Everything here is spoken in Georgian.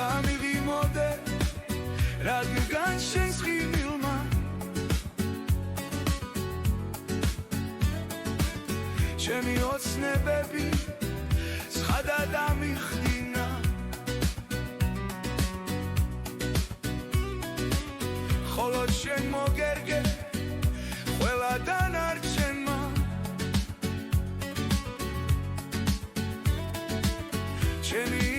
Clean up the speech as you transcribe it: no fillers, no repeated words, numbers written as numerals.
გამივიმოდე რადგან შენს ხილმა ჩემი ოცნებები ცხადად ამიხდინა ხოლო შენ მოგერგე ყველა დანარჩენმა ჩემი